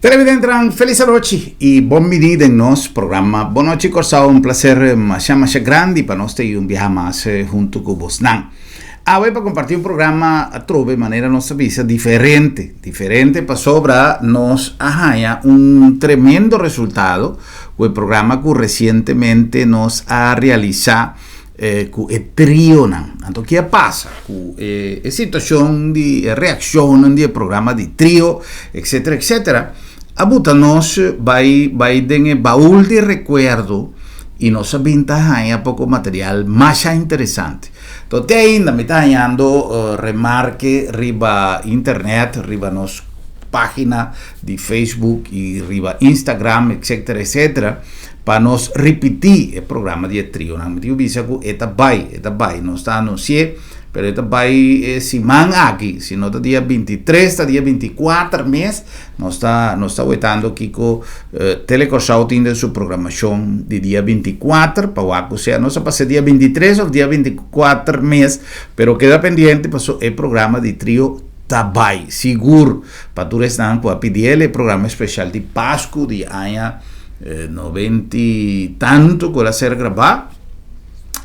Televidente, feliz noche e bom venida em nosso programa. Boa noite, Corsao. Um prazer mais grande para nós ter viajar mais junto com você. Hoje para compartir um programa de maneira nossa visa diferente para sobre nós arranha tremendo resultado o programa que recentemente nos ha realizado com o trio. Então, o que passa? Com a situação de reação do programa de trio, etc. A buta nós vai em baú de recuerdo e nós vinta pouco material mais interessante. Então, ainda me está ganhando remarque riba internet, riba nossa página de Facebook e riba Instagram, etc. Para nós repetir o programa de trio. Não me digo que eta vai, não está anunciado. Pero esta vai semana aqui, se não está dia 23, está dia 24 mês, nós está votando aqui com Telecorsao tem sua programação de dia 24, para o seja, não se passa dia 23 ou dia 24 mês, pero queda pendiente para o programa de trio Tabai, seguro, para tu restar, para pedir o programa especial de Páscoa, de ano 90 e tanto, que vai ser gravado,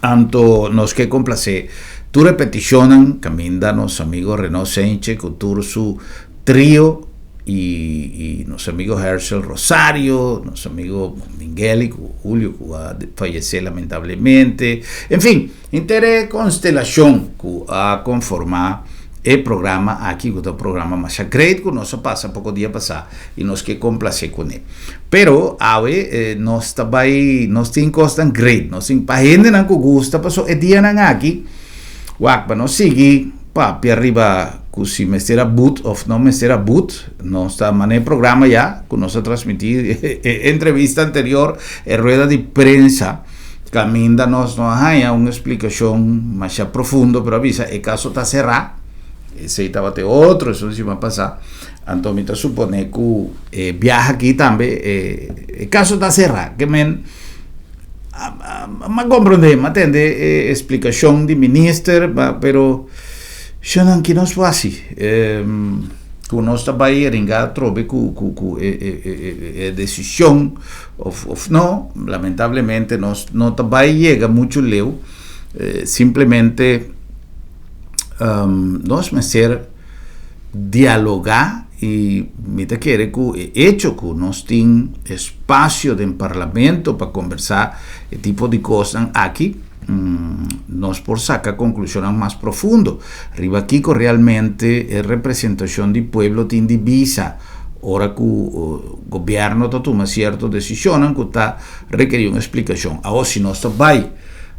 então nós que complacer. Tu repeticionan, caminda nos amigos Renaud Sánchez, con su trío, y nos amigos Herschel Rosario, nos amigos Miguel y Julio, que falleció lamentablemente. En fin, interés constelación que ha conformado el programa aquí, que es un programa más great, que nos pasa poco día pasado, y nos que complace con él. Pero, ahora, nos tiene cosas great, nos tiene para gente que gusta, pasó el día aquí, para não seguir para arriba se me será boot ou não me será boot, não está no programa já, que nós transmitir entrevista anterior, rueda de prensa, caminda nós não há uma explicação mais profunda, pero avisa, o caso está cerrado, esse estava até outro, isso não se vai passar, então me supone que viaja aqui também, o caso está cerrado, que ma comprende, ma entende explicação de ministro, pero eu não que nos faz que nós também ringa trobe com decisão ou não, lamentavelmente nós não também chega muito leu, simplesmente nós me ser dialogar e me te quiere que hecho que nós tem espaço de parlamento para conversar esse tipo de coisas aqui, nós por sacar conclusões mais profundo. Arriba aqui que realmente a representação do povo tem divisa, ora que o governo está tomando certas decisões que está requerindo uma explicação. Agora, se nós vai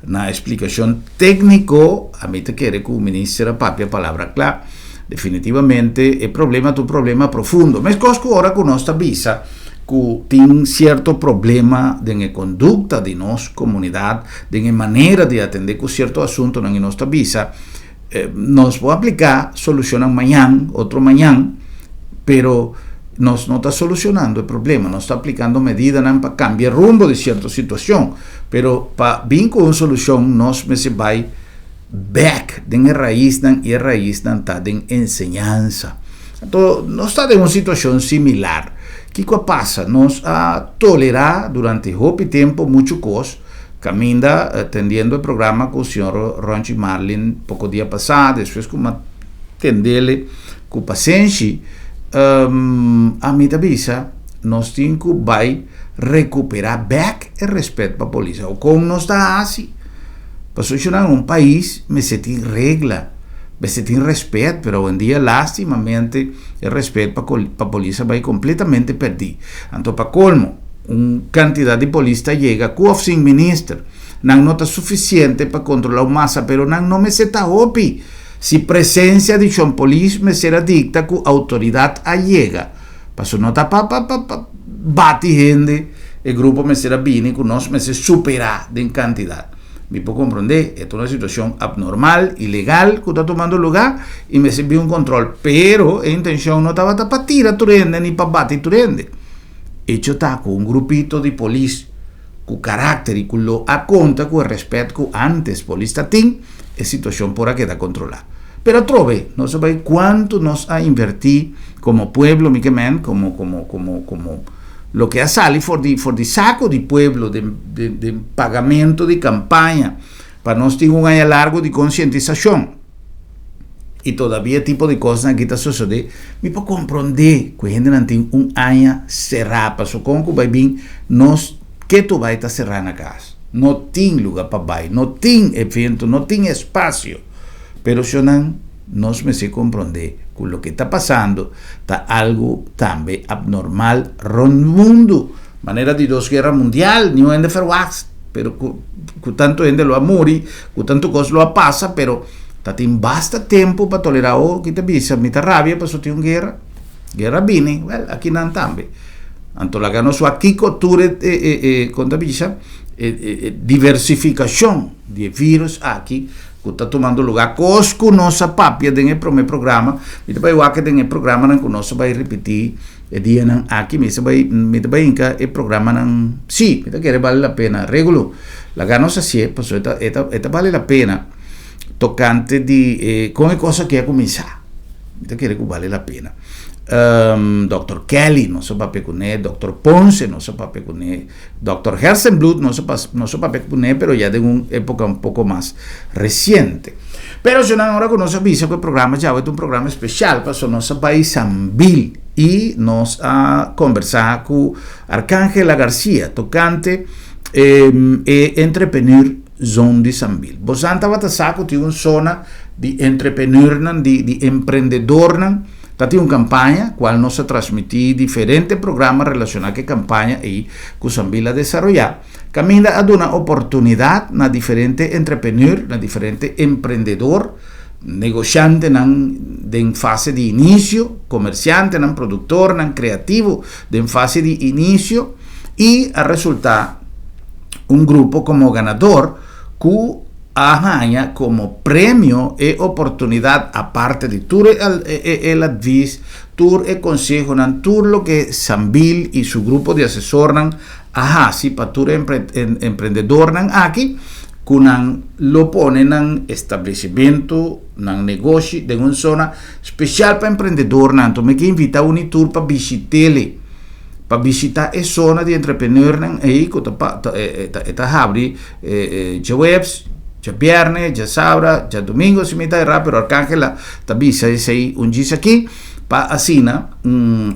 na explicação técnica, a mim te quiere que o ministro pape a palavra clara. Definitivamente el problema es un problema profundo. Mas cosco ahora que nos avisa que tiene cierto problema de la conducta de nuestra comunidad, de la manera de atender con ciertos asuntos en nuestra visa, nos puede aplicar soluciones mañana, otro mañana, pero nos no está solucionando el problema, nos está aplicando medidas para cambiar el rumbo de cierta situación, pero para vir con una solución nos me se va back den raiz e a raiz está em enseñanza. Então, nós está em uma situação similar. O que passa? Nós tolerar durante muito tempo muito coisa. Caminda atendendo o programa com o senhor Ronchi Marlin pouco dia passado, depois como atendê-lo com paciência, a mim avisa, nós temos que vai recuperar back o respeito para a polícia. Ou como nós está assim. Pasó en un país me se tiene regla, me se tiene respeto, pero hoy en día lastimamente el respeto para la policía va completamente perdido. Entonces, para colmo, una cantidad de policías llega que sin ministro, no está suficiente para controlar la masa, pero no me se está opi. Si presencia de John Police me será dicta que autoridad llega, pasó no está para bate gente, el grupo me será bien que nos me se supera en cantidad. Me puedo comprender, esto es una situación abnormal, ilegal, que está tomando lugar y me sirvió un control, pero la intención no estaba para tirar turende ni para batir turende. Hecho está con un grupito de policía, con carácter y con lo a conta, con el respeto que antes policía tenía, la situación por aquí está controlada. Pero trove, no sabe cuánto nos ha invertido como pueblo, como lo que ha salido for the saco de pueblo, de pagamento de campaña, para nos tener un año largo de concientización. Y todavía tipo de cosas que está sucediendo, me puedo comprender que gente no tiene un año cerrado, para su conco, vai bien, nos, que tu vai estar cerrando a casa. No tiene lugar para vai, no tiene evento, no tiene espacio. Pero si no, nos me se comprender con lo que está pasando, está algo también abnormal en el mundo. Manera de dos guerras mundiales, no de verwacht, pero con tanto gente lo amori, con tanto cosa lo pasa, pero tem basta tempo para tolerar o que te bisa, mita rabia, para sotir una guerra viene, well, aquí no también. Anto la gano su aquí cultura conta bisa, diversificación de virus aquí, que está tomando lugar, cosco nossa papia dentro do programa, mita vai o que dentro do programa não conosco vai repetir, dia não aqui, mita vai inca o programa não, sim, mita quer vale a pena, regulo, la gano se si, pues esta vale a pena. Tocante de come cosa che ha cominciato, che vale la pena. Dr. Kelly non so papel con él, Dr. Ponce non so papel con él, Dr. Herzenblut non so papel con él, pero ya de una época un poco más reciente. Pero si no ahora conoce avisa que el programa ya es un programa especial para nuestro país Sambil y nos ha conversado con Arcángela García, tocante entrepreneur zone de Sambil. Bosanta Batasaco tiene una zona de entrepreneur, de emprendedor, tiene una campaña, cual nos ha transmitido diferentes programas relacionados con campaña y que Sambil ha desarrollado. Camina a una oportunidad a diferentes entrepreneur, a diferentes emprendedor, negociante en fase de inicio, comerciante, productor, creativo, en fase de inicio y a resultar un grupo como ganador que arranha como premio e oportunidad aparte de todo el advice, todo el consejo, todo lo que Sambil y su grupo de asesor si para todo emprendedor aquí que lo ponen en establecimiento, en negocio de una zona especial para emprendedor, me que invita a un tour para visitarle, para visitar a zona de entrepreneur aí que está abre já webs, já viernes, já sábado, já domingo se me está pero Arcángela está visa aí dia aqui para assim,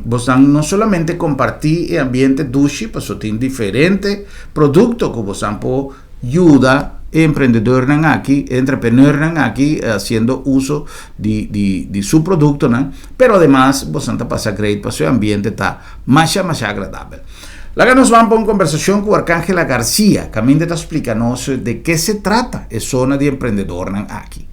você não somente compartir o ambiente duche, para tem diferentes produtos que você pode ayudar emprendedor aquí, entrepreneur aquí, haciendo uso de su producto, pero además vos pasa great para su ambiente está más agradable. Luego nos vamos a una conversación con Arcángela García, que también explicarnos de qué se trata la zona de emprendedor aquí.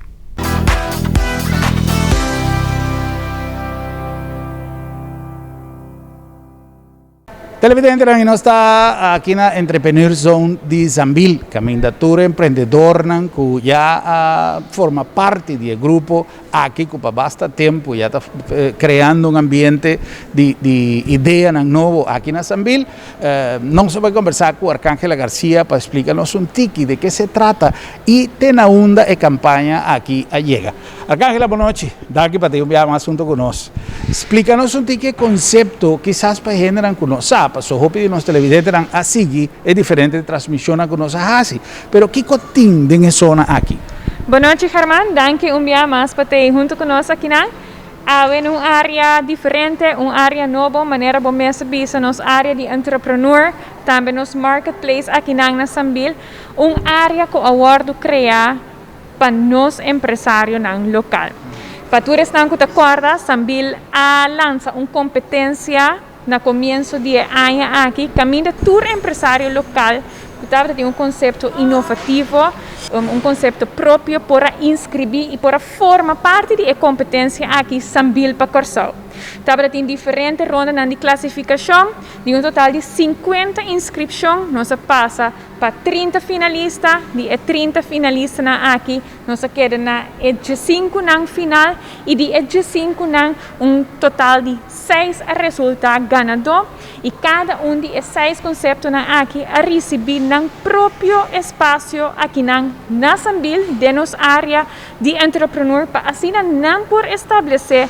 Televidente, nós está aqui na Entrepreneur Zone de Sambil, candidatura empreendedor que já forma parte do grupo aqui que há bastante tempo já está criando um ambiente de ideia novo aqui na Sambil. Não só vai conversar com Arcángela García para explicar-nos um tique de que se trata e tem na onda e campanha aqui a chega. Arcángela, boa noite. Dá aqui para ter um assunto conosco. Explica-nos um tique conceito quizás para generar conosco. Pasó hopi de los televidentes a seguir es diferente de transmisión a conocer así, pero ¿qué cotín de zona aquí? Boa noite, Germán. Danke día más para estar junto con nosotros aquí. En un área diferente, un área nueva, manera de mes bisa nos área de entrepreneur, también nos marketplace aquí en Sambil, un área que aguardo crear para nos empresarios local. Para tú están que te acuerdas, Sambil lanza una competencia no comienzo de año aquí, camina todo empresario local, que tiene un concepto innovativo, un concepto propio para inscribir y para formar parte de la competencia aquí Sambil para Corsao. Tiene diferentes rondas de clasificación, de un total de 50 inscripciones, nos pasa para 30 finalistas, de 30 finalistas aquí, nos queda na 5 na final y de 5 na un total de 6 resultados ganadores. e cada de esses conceitos aqui a receber no próprio espaço aqui na Sambil, de nossa área de entrepreneur, para assim não por estabelecer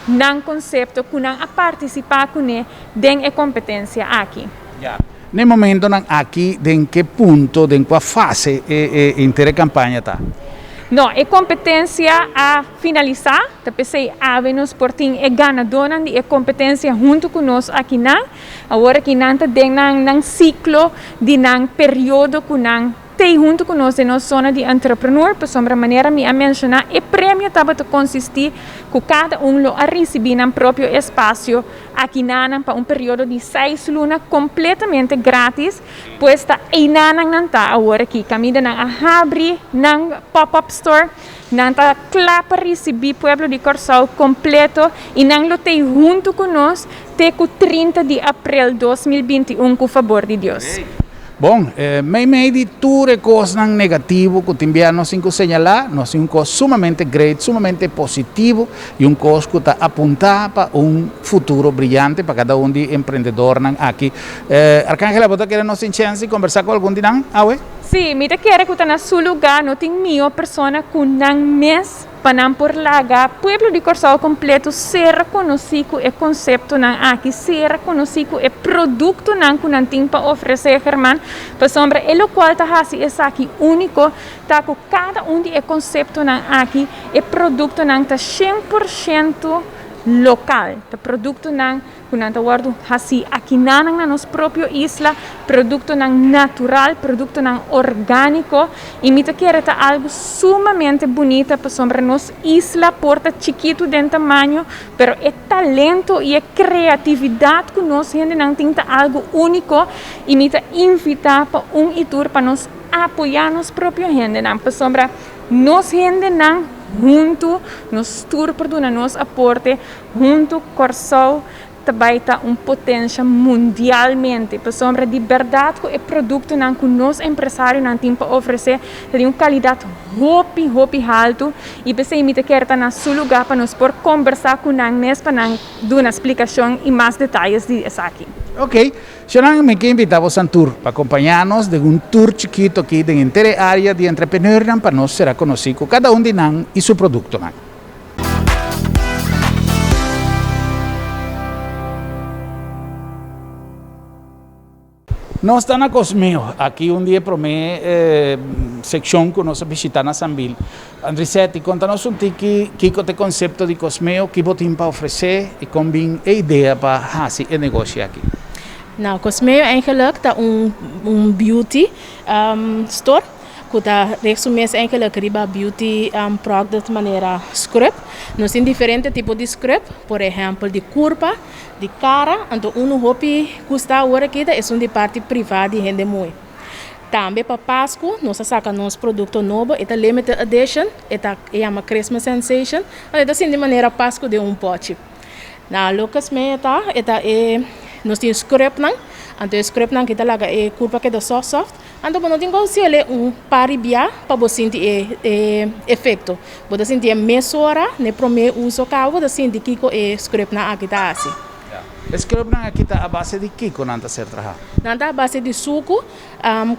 um conceito que não a participar com ele de competência aqui. Yeah. No momento aqui, em que ponto, em qual fase a campanha está? Não, é competência a finalizar, depois havemos por ti é ganadora de competência junto conosco aqui agora que não está num ciclo de num período que não tem junto conosco na zona de entrepreneur, por sombra maneira me a mencionar, e prêmio estava a consistir que cada lo a receber no próprio espaço aqui para período de 6 lunas completamente grátis, pois está aí não está agora aqui, caminho na abrir num pop-up store, não está claro para receber Pueblo de Corsao completo e não lo tem junto conosco até o 30 de abril de 2021 com o favor de Deus. Bom, meio de tudo é coisa negativa que também nós temos que señalar, nós temos coisa sumamente great, sumamente positivo e coisa que está apontar para futuro brilhante para cada de empreendedor aqui. Arcángela, você quer nos chance de conversar com algum de nós? Sim, me quero que está na seu lugar, não tem minha pessoa que não mês para por lá, Pueblo de Corsao completo ser conhecido o conceito aqui, ser conhecido o produto que não tem para oferecer, Germán, para sombra, o qual está aqui único, tá com cada de conceito aqui, o produto está 100% local, o produto que não guardo aqui na nossa própria isla, produto natural, produto orgânico, e me quero algo sumamente bonito para sombra nossa isla, porta chiquito de tamanho, pero é talento e é criatividade que nós gente não tem algo único, e me invitar para tour para nós apoiar nossa própria gente, para sombra nós gente junto, nos tour para nos aporte, junto Corsao também está potência mundialmente, por sombra de verdade que o produto que nós empresários não temos para oferecer tem uma qualidade hopi alto e você me quer estar na seu lugar para nós por conversar com nós para dar uma explicação e mais detalhes de isso aqui. Ok, eu me quero invitar a um tour para acompanhar-nos de tour chiquito aqui de inteira área de entrepreneur para nós ser conhecido cada de nós e seu produto. Nós estamos na Cosmeo, aqui dia para mim, secção que nós visitamos na Sambil. Andrissete, conta-nos que é o conceito de Cosmeo, que você tem para oferecer e como a ideia para fazer o negócio aqui. Nou, Cosmeo eigenlijk dat beauty store. Que resumes eigenlijk riba beauty product maneira scrub. Nós temos diferentes tipos de scrub, por exemplo, de curva, de cara, então hopi custa agora que é de parte privada de gente muito. Também para Páscoa, nós sacamos nosso produto novo, é limited edition, é uma Christmas sensation, é assim de maneira Páscoa de pote. Na Lucas Meta, nós temos scrub então scrub que está lá é curva que é soft. Então nós temos que fazer paribia para você sentir efeito. Você sentir mesura, ne primeiro uso carro, você sentir que é scrub aqui está assim. Scrub aqui está a base de que não está ser trabalhado? Não está a base de suco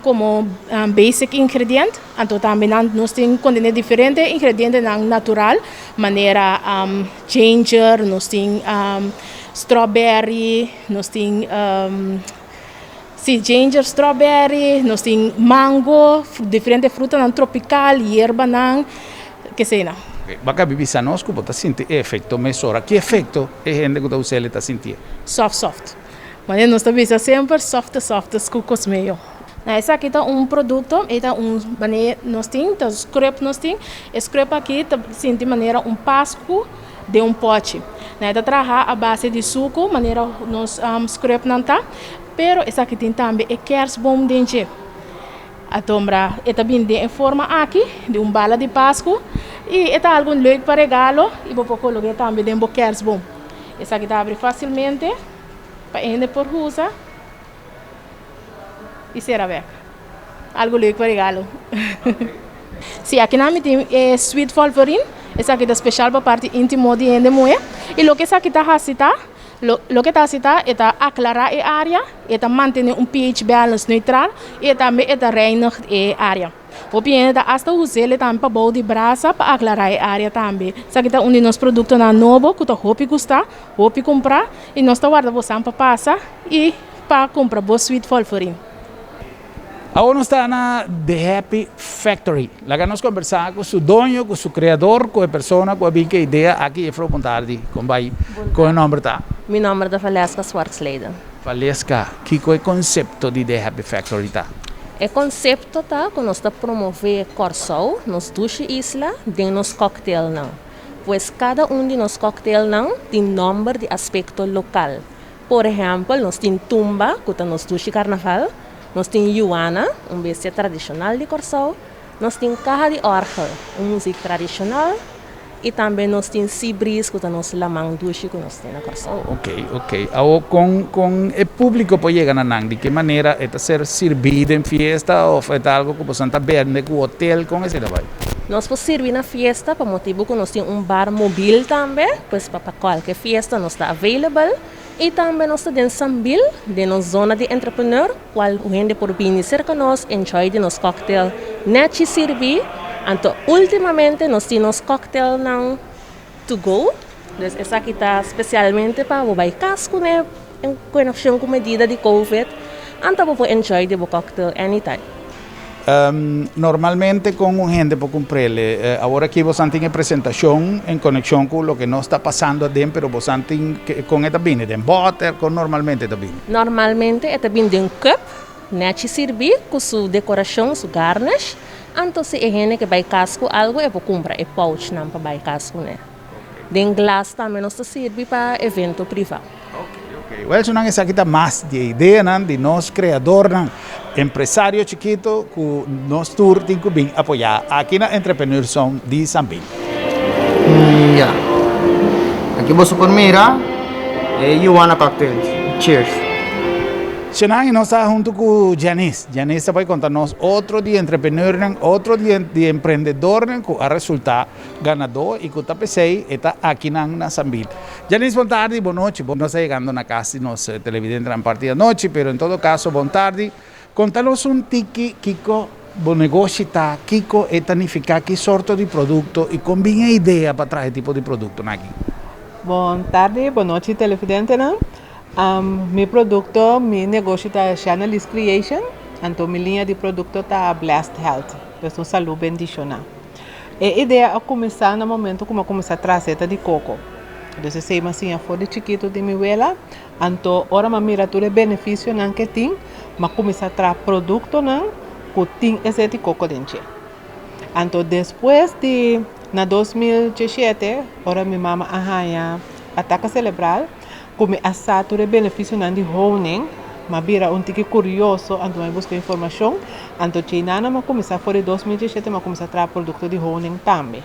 como basic ingredient. Então também nós temos diferentes ingredientes natural, maneira ginger, nós temos strawberry, nós temos ginger, strawberry, nós temos mango, diferentes frutas tropical, erva, que seja. Baka bibisa nós que você sente efeito mesora. Que efeito é gente que você está sentindo? Soft. Mas nós estamos sempre soft com Cosmeo. Esse aqui é produto, nós temos scrub aqui de maneira pasco de pote. Nós trabalhamos a base de suco, maneira nós scrub não está, pero esse aqui tem também kersboom dentro. A tombra é também em forma aqui de bala de Páscoa e é algo leuk para regalo e vou colocar também dentro do kersboom. Esse aqui abre facilmente para ainda por usa e será ver. Algo leuk para regalo. Sim, aqui na tem Sweet Wolverine. Esse aqui é especial para a parte íntima de ainda mulher. E o que esse aqui está Lo que está cita es aclarar el área, es mantener un pH balance neutral y también es reinigen el área. O bien, hasta usar também para boude brasa para aclarar a área também. Se aqui está unir nos produtos na novo, que está hopi gostar, hopi comprar e nós está guardando você para passar e para comprar boa sweet folforin. Agora nós estamos na The Happy Factory. Lá que nós conversamos com o dono, com o criador, com a pessoa, com a bica ideia aqui é para tarde. Com o nome tá? Meu nome é Valesca Swartzleden. Valesca, que é o conceito de The Happy Factory tá? O conceito tá que nós está promover Corsol, nos duas islas, de nos coquetel não. Pois cada de nos coquetel não tem nome de aspecto local. Por exemplo, nós tem tumba, que está nos duas carnaval. Nós temos Yuana, bebida tradicional de Corsol. Nós temos Caja de Orgel, música tradicional. E também nós temos Sibris, que nós lamang dushi que nós temos na Corsol. Ok. Agora, com o público pode chegar na de que maneira é ser servido em festa ou é algo que você está vendo com o hotel, com esse trabalho? Nós podemos servir na festa, por motivo que nós temos bar móvel também, pois para qualquer festa nós está available. E também nós temos Sambil, de nossa zona de entrepreneur, qual o gente por vir cerca de nós, enjoy de nosso cocktail, net servir. Então, ultimamente, nós temos cocktail não to go. Então, essa aqui está especialmente para o casco, né? Em conexão com a medida de COVID. Então, você enjoy de o cocktail anytime. Normalmente com gente para comprarle, agora que você tem apresentação em conexão com o que não está passando adentro, pero você tem com esta vinha de butter, com normalmente esta vinha. Normalmente esta vinha de cup, net servir com sua decoração, sua garnish. Então se é gente que vai casco algo é para comprar, é pouch não para vai casco né. De glass também nós serve para evento privado. Well, isso não é aqui mais de ideia de nós criador, empresário chiquito que nós tour tem que bem apoiar aqui na entrepreneurção de Sambil. Aqui você por mira é Yuana Cocktails. Cheers. Senang, nós estamos junto com Janice. Janice vai contar-nos outro de entrepreneur, outro de empreendedor que a resultar ganador e que está pensei está aqui na Sambil. Janice, boa tarde, boa noite. Nós estamos chegando na casa, nós televidentes na partida da noite, mas em todo caso, boa tarde. Conta-nos tiki, Kiko, o negócio está, Kiko, é tanificar que sorte de produto e combina ideia para trazer tipo de produto aqui. Boa tarde, boa noite, televidente, né? Meu produto, meu negócio está Channel's Creation, então minha linha de produto está Blast Health, então saúde bendicional. A ideia é começar no momento como começar a trazer de coco. Então se sei assim a for de chiquito de minha abuela, então ora ma mira tudo benefício não que tem, mas começar a trazer produto não que tem esse de coco dentro. Então depois de na 2017, ora minha mama arranha ataque cerebral. Como essa tudo benefício não de honing, mas vira tique curioso, então eu busco informação, então China não começar fora de 2017, mas começar a trazer produto de honing também.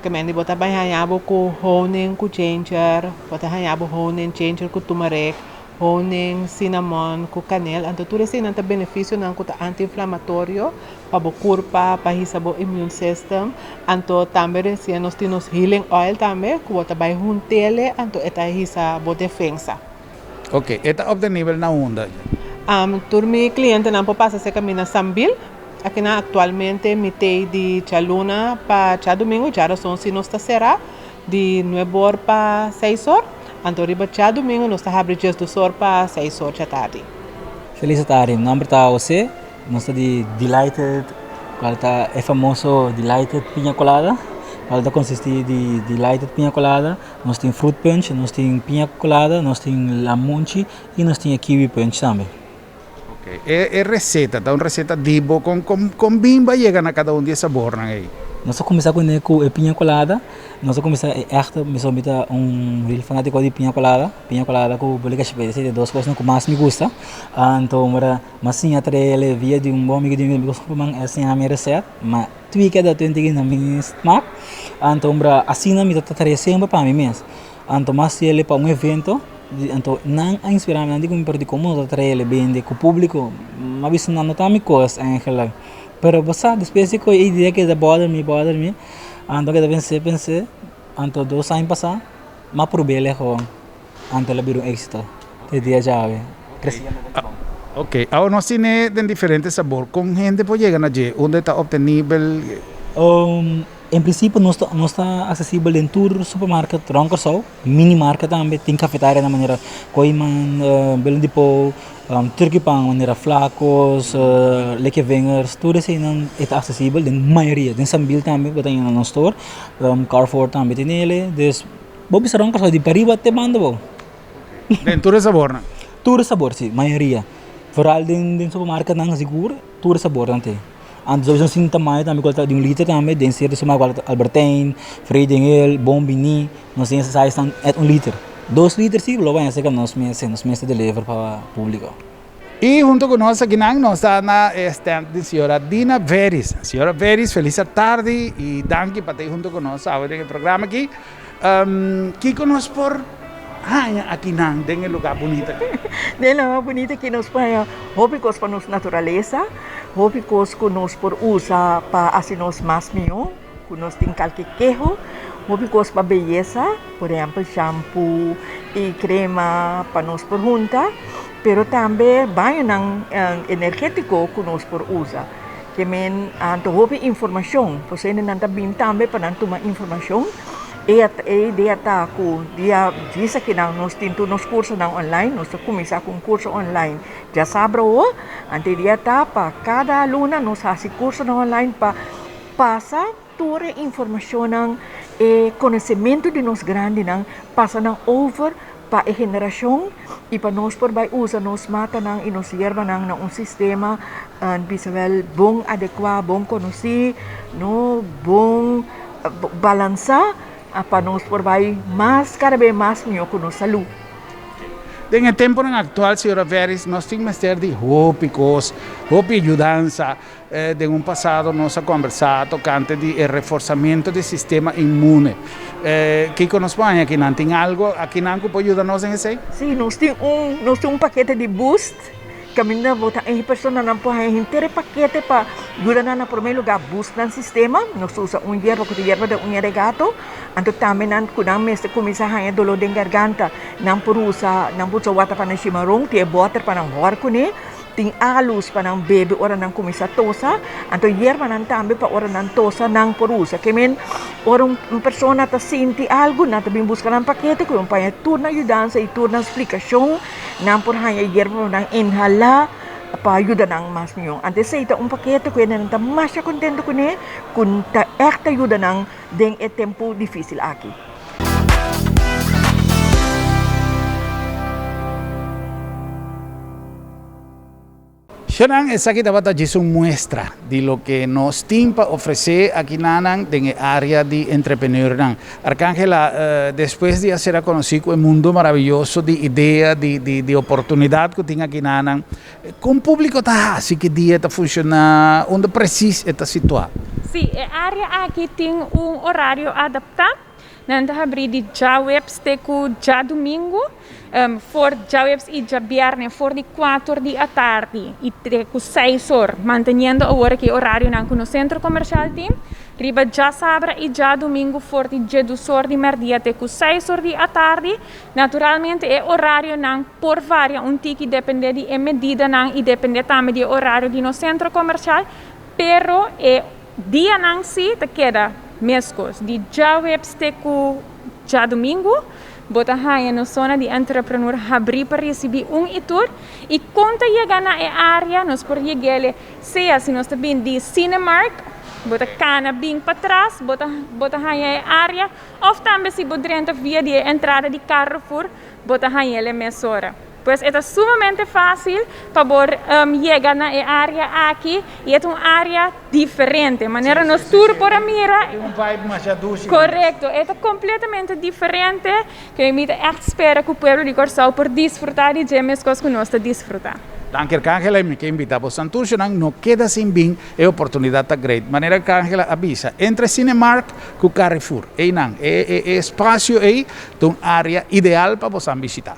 Que me bota bem hanhabo com honing com ginger, bota hanhabo honing ginger com turmeric, honing cinnamon com canela, então tudo isso não tem benefício não com anti-inflamatório, para o corpo, para o immune system, então também se nós temos healing oil também, que bota bem juntele, então esta hisa boa defesa. Ok, esta op de nível na onda. Turmi cliente não pode passar se caminha Sambil, aqui na atualmente mitei de Chaluna para Chadomingo, já são se nós está será de 9 horas para 6 horas. Então, riba tchau domingo, nós estamos abrindo do sol para 6 horas da tarde. Feliz tarde, meu nome é José, nós estamos de Delighted, é famoso Delighted Piña Colada, que consiste de Delighted Piña Colada, nós temos Fruit Punch, nós temos Piña Colada, nós temos Lamunchi e nós temos Kiwi Punch também. Ok, é receita, tá uma receita dibo, com bimba chega na cada dia sabor, aí. Nós começamos com a Piña Colada, nós começamos echt, me somita real fanático de Piña Colada com bolika espécie de duas coisas que mais me gusta. Então, mas sim, atrás via de bom amigo de mim, gosto de assim a minha receita, mas tudo que é da tua na minha smack. Então, assim na minha tarefa sempre para mim mesmo. Então, mas ele para evento, então não a inspirar me digo me perdi como nós atrás bem com o público, mas não tá me coisa em geral. Pero basta depois que a ideia que bother me, então que pensei, então 2 anos passar, mas provei ele com ante la bir un éxito. Te dia chave. Ok, ahora nós temos de diferentes sabor. Com gente pode chegar allí, onde está obtenível. Em princípio, não está acessível em todo supermercado, Ronkersau, mini market também, tem cafetária na maneira Koiman, Belo Depot, Turkipang, maneira flacos, lekevingers, tudo isso não está acessível, em maioria, em Sambil também, que tem no store, Carrefour também tem ele, des, bobi sa Ronkersau, di pariba até banda bo. Tem todo sabor, né? Tudo sabor, sim, maioria. Vooral din supermarket não seguro, tudo sabor não tem. Antes eu sinto também qualidade de litro também, tem ser de suma qualidade Albertine, Freidingel, Bombini, nós temos essa size é litro. 2 litros sim, lo vai ser que nós meses deliver para o público. E junto conosco aqui nós está na stand de senhora Dina Veris. Senhora Veris, feliz tarde e danke para ter junto conosco agora no programa aqui. Que conosco por aqui não, tem um lugar bonito aqui. Tem um lugar bonito que nós põe hóbicos para nossa natureza, hóbicos que nós por usa para assim nós mais melhor, que nós tem qualquer queijo, hóbicos para beleza, por exemplo, shampoo e crema para nós por junta, pero também banho energético que nós por usa. Que men anto hobby informação, você não também para tomar informação. Dia tá com dia diz que nós temos nos cursos online, nós começar com curso online. Já sabe o, ante dia tá para cada aluna nós faz curso online para passar toda a informação e conhecimento de nós grande não passa não over para a geração e para nós por vai usar nós mata não e nós serva não sistema biswel bom adequado bom conhecer no bom balançar para nós por vai mais cada vez mais melhor com nossa saúde. En el tiempo actual, señora Veris, nós temos que ter de hópicos, ajudança, de um passado nós conversado tocante de reforçamento do sistema imune. Que conosco aqui não tem algo, aqui não pode ajudar-nos em isso? Sim, nós temos paquete de boost. Kami vota em pessoa não pode inteiro paquete para ajudar na primeiro lugar boost no sistema. Nós usa hierba que hierba de unha de gato. Então também não kudang mês começa a ganhar dolor de garganta. Não por usa water para chimarrão, tem water para não horco né. Tem alus para não beber ora não começa a tosa. Então hierba não também para ora não tosa não por usa. Que men ora pessoa tá sente algo, não também busca um paquete que para turna ajudança e turna explicação. Não por ganhar hierba não inhalar para ajudar nang mas niyo. Antes sa ita paquete ko na nang mas contento ko ne kun ta ekta ajuda nang deng e tempo difícil aqui. Xanang, essa aqui estava uma muestra de lo que nos timpa ofrecer aqui na área de entrepreneur. Arcángela, después de ser conocido el mundo maravilloso de ideia, de oportunidade que tem aqui na com o público está assim que dia está funcionando, onde precisa está situado? Sim, a área aqui tem horário adaptado. Nanda abrir de já websteku já domingo, for já webs e já viernes, for de 4 da tarde e teku 6 horas, mantendo a hora que horário no centro comercial tem. Riba já sabra e já domingo for de já 2 horas de merdia teku 6 horas da tarde. Naturalmente é horário não por varia tiki depende de medida não e depende também de horário de no centro comercial, pero é dia não se te queda mescos de já websteku já domingo bota haya no zona de entrepreneur abrir para receber itur e conta chegar na área nós por chegar seja se nós também de Cinemark bota cana bem para trás bota haya área ou também se bodrenta via de entrada de Carrefour bota haya le mesora. Pues é sumamente fácil para chegar na área aqui e é uma área diferente. Maneira nos tour por a mira. É vibe mais adulto. Correto, é completamente diferente que eu me espero que o povo de Corsau por desfrutar de gemes que nós desfrutar. Danke, Arcángela, me que invita a Santurce, não queda sem bem, é oportunidade great. Maneira Arcángela avisa, entre Cinemark e Carrefour, é espaço aí, de uma área ideal para você visitar.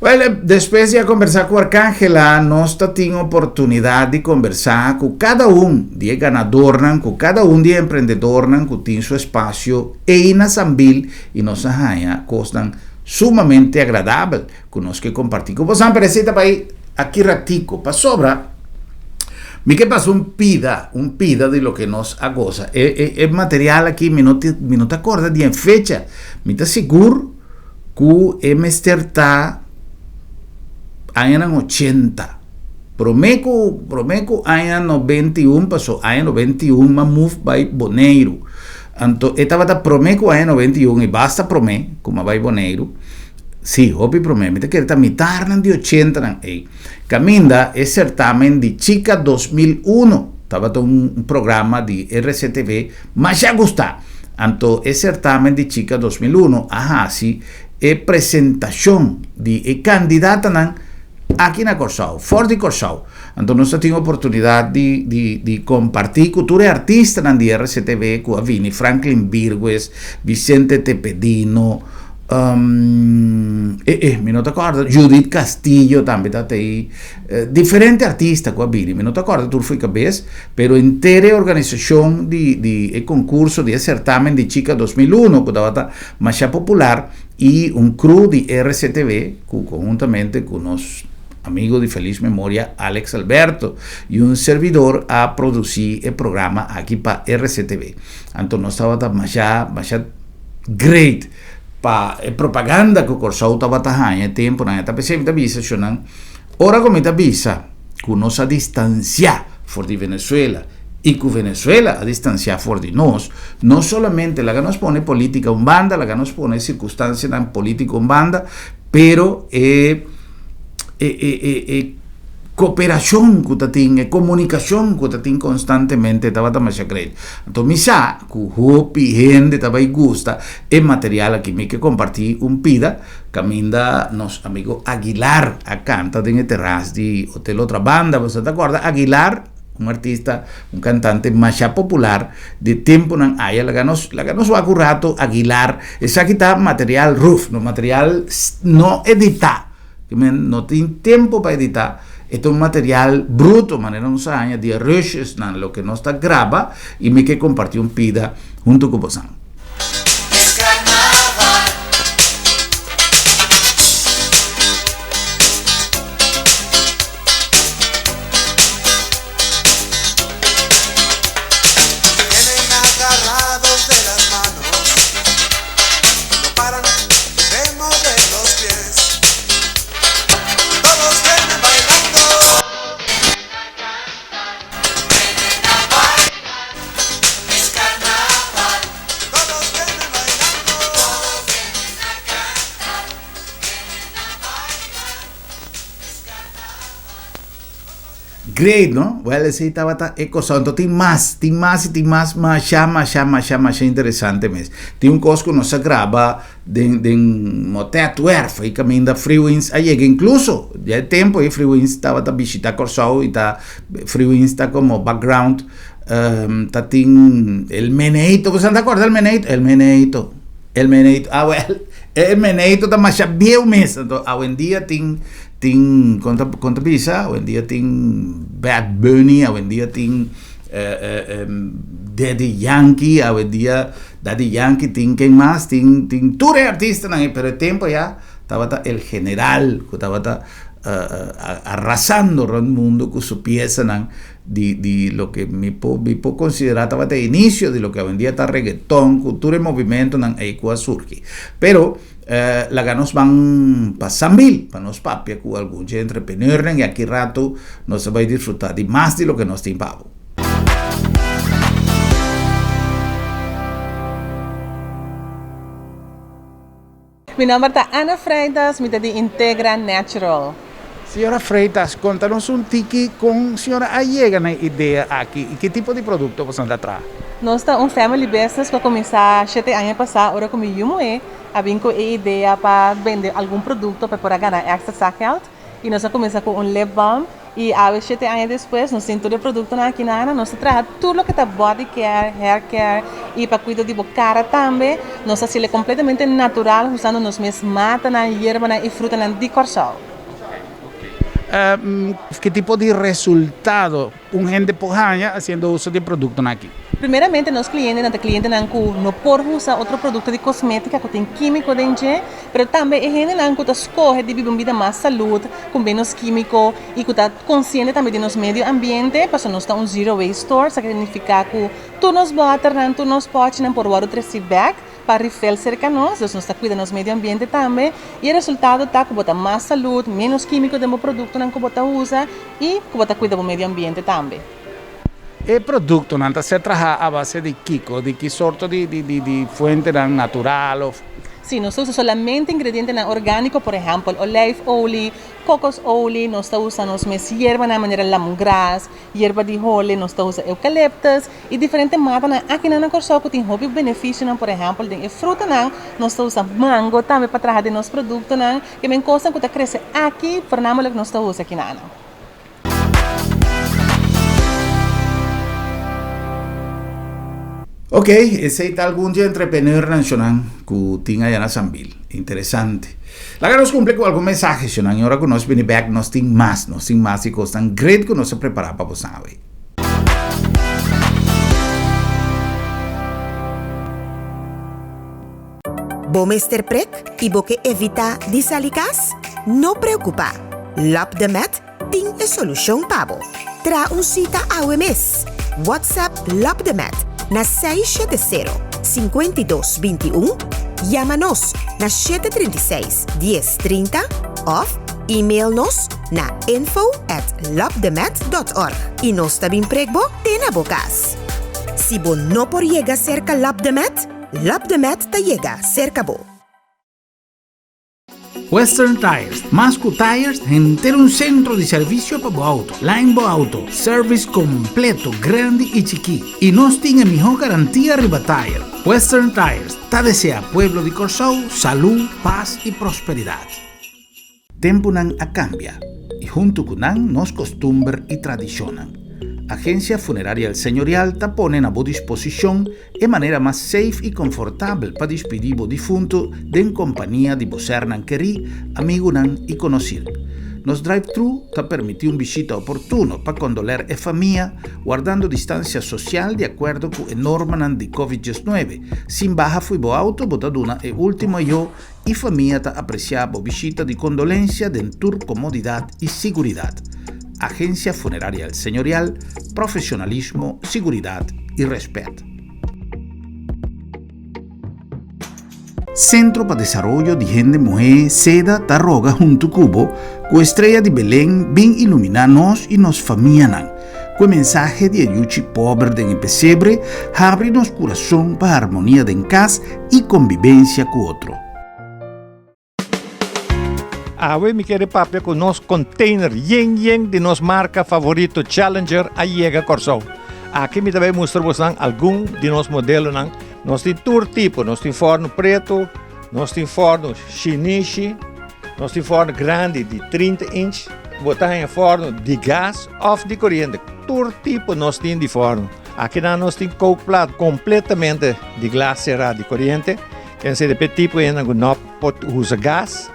Well, después de conversar com a Arcángela, nós temos oportunidade de conversar com cada de ganador, com cada de empreendedor, que tem seu espaço e na Sambil e nossa rainha costam sumamente agradável com nós que compartilhar. Com você, parece que vai aqui ratico, para sobra. Me que passou pida de lo que nós agoza. É material aqui, me não te acorda de fecha. Me está seguro que o Mr. está año 80. Promeco año 91, passou año 91, ma move by Boneiro. Então, estava promeco año 91 e basta como vai Boneiro. Sim, hopi promé, me te quer mitar de 80 nan ei. Caminda é certamen de Chica 2001. Estava um programa de RCTV, mas já gusta. Então, é certamen de Chica 2001. Sim, é apresentação de candidata nan aqui na Corsau, fora de Corsau. Então, nós temos a oportunidade de compartilhar cultura e artista na RCTV com a Vini Franklin Virgües, Vicente Tepedino, me não te acordo, Judith Castillo também está aí, diferente artista com a Vini, me não te acordo, tu foi cabeça, pero inteira organização de concurso de certamen de Chica 2001, que estava mais popular, e crew de RCTV, conjuntamente com nós amigo de feliz memória Alex Alberto e servidor a produzir o programa aqui para RCTV. Então nós estava mais great para propaganda que o Corsau estava há tempo na etapa sempre visa chonang ora como está visa que nossa distância for de Venezuela e que Venezuela a distancia for de nós, não solamente la que nos pone política banda, la que nos pone circunstância na política banda, pero cooperação que tem, comunicação que tem constantemente, estava também secreto. Então, me sa que o gente também gosta, é material aqui me que compartilhar pida, caminda nosso amigo Aguilar, a canta de terras de Hotel Outra Banda, você te acorda? Aguilar, artista, cantante mais popular de tempo na área, la que nos va currato Aguilar, essa aqui está material roof, no material não editar. No tem tempo para editar. Este é material bruto, maneira não sabe, de rushes, lo que nós está grava e me que compartir pida junto com você. Great, ¿no? Well, sí, estaba cosa. Entonces, tem mais, mas interessante mesmo. Tem coisa que nós grava de teatro, e caminho da Freewinds, aí incluso, já é tempo, e Freewinds estava a visitar Corsau, e Freewinds está como background, tem el Meneito, você não acorda del Meneito? El Meneito, well, el Meneito está mais bem mesmo, então, hoje em dia tem conta visa, hoje em dia tem Bad Bunny, hoje em dia tem Daddy Yankee, hoje em dia Daddy Yankee tem quem mais, tem todos os artistas, pero o tempo já estava el general, que estava arrasando o mundo com sua peça de lo que me puedo considerar estava de inicio de lo que hoje em dia está reggaeton, cultura e movimento aí que surge, pero la que nos van para Sambil, para nos papia com algum entrepreneur, e aqui rato nós vai disfrutar de mais de lo que nós temos. Meu nome é Ana Freitas, me de Integra Natural. Senhora Freitas, conta-nos tiki com a senhora chega na ideia aqui e que tipo de produto você anda atrás? Nós estamos family business que começar 7 anos passado, agora como eu havia a ideia para vender algum produto para poder ganhar extra saqueado e nós começamos com lip balm E há 7 anos depois, nós temos todo o produto aqui na Ana, nós trazemos tudo que está body care, hair care e para cuidar de cara também. Nós fazemos completamente natural, usando nos mesmos matas, erva e fruta de Corsol. ¿Qué tipo de resultado un gente puede haciendo uso de producto aquí? Primeiramente, nós clientes não podem usar outro produto de cosmética que tem químico dentro, mas também a gente não escolhe de viver uma vida mais saúde, com menos químico e que está consciente também do nosso meio ambiente, porque nós estamos um zero waste store, isso significa que tudo nos bota, tudo nos pode, não por o trazer back para refill cerca de nós, nós estamos cuidando do nosso meio ambiente também, e o resultado está que bota mais saúde, menos químico do produto que bota usa e que bota cuida do meio ambiente também. El producto no se trabaja a base de Kiko, de qué sorte de fuente natural. Sí, nós usamos solamente ingredientes orgânicos, por exemplo, olive oil, cocos oil, nós usamos hierba de maneira lemongrass, hierba de role, nós usamos eucaliptus e diferentes matas aqui na Corsol que tem muitos benefícios, por exemplo, de fruta, nós usamos mango também para trabalhar de nosso produto, que é uma coisa que cresce aqui, por nós usamos aqui na Ana. Ok, ese es algún día entrepreneur nacional que tiene allá en Sambil. Interesante. La que nos cumple con algún mensaje, Shonan, y ahora que nos viene back, nos tiene más y cosas great que nos se prepara para vos hoy. Bomester prek y boque evita disalicas? No preocupa. Lap de Met tiene solución pabo. Tra un cita a mes. WhatsApp Lap de Met na 670-5221, llama-nos na 736-1030 of e-mail-nos na info@labdemet.org e nos também pregbo na bocas. Si bo no por llega cerca Labdemet ta llega cerca bo. Western Tires, Masco Tires, entero un centro de servicio para tu auto. Line Bo Auto, service completo, grande y chiqui. Y nos tiene mejor garantía arriba tire. Western Tires, te desea pueblo de Corsol, salud, paz y prosperidad. Tempo nan a cambia, y junto con nan nos costumbre y tradicionan. Agencia Funeraria El Señorial te pone a tu disposición de manera más safe y confortable para despedir o difunto en compañía de voser nan querí, amigo nan y conocido. Nos drive-thru te permite un visita oportuno para condoler a familia, guardando distancia social de acuerdo con la norma de COVID-19. Sin baja fui bo auto, botaduna e último yo y familia te apreciaba visita de condolencia de tour comodidad y seguridad. Agencia Funeraria El Señorial, profesionalismo, seguridad y respeto. Centro para Desarrollo de Gente Mujer Seda Tarroga junto Cubo, con Estrella de Belén, bien iluminanos y nos familianan. Con mensaje de ayuchi pobre de pesebre, abre nos corazón para armonía de en casa y convivencia con otro. Awe mi quere papel con nos container yen de nos marca favorito Challenger a llega Corsol. Aqui me também mostramos algum de nos modelos nós tem tour tipo, nós tem forno preto, nós tem forno shinichi, nós tem forno grande de 30 inch, botar em forno de gás ou de corrente. Tour tipo nós tem de forno. Aqui nós tem coke plat completamente de glass cerrado de corrente. Quer dizer, de tipo ainda não pode usar gás.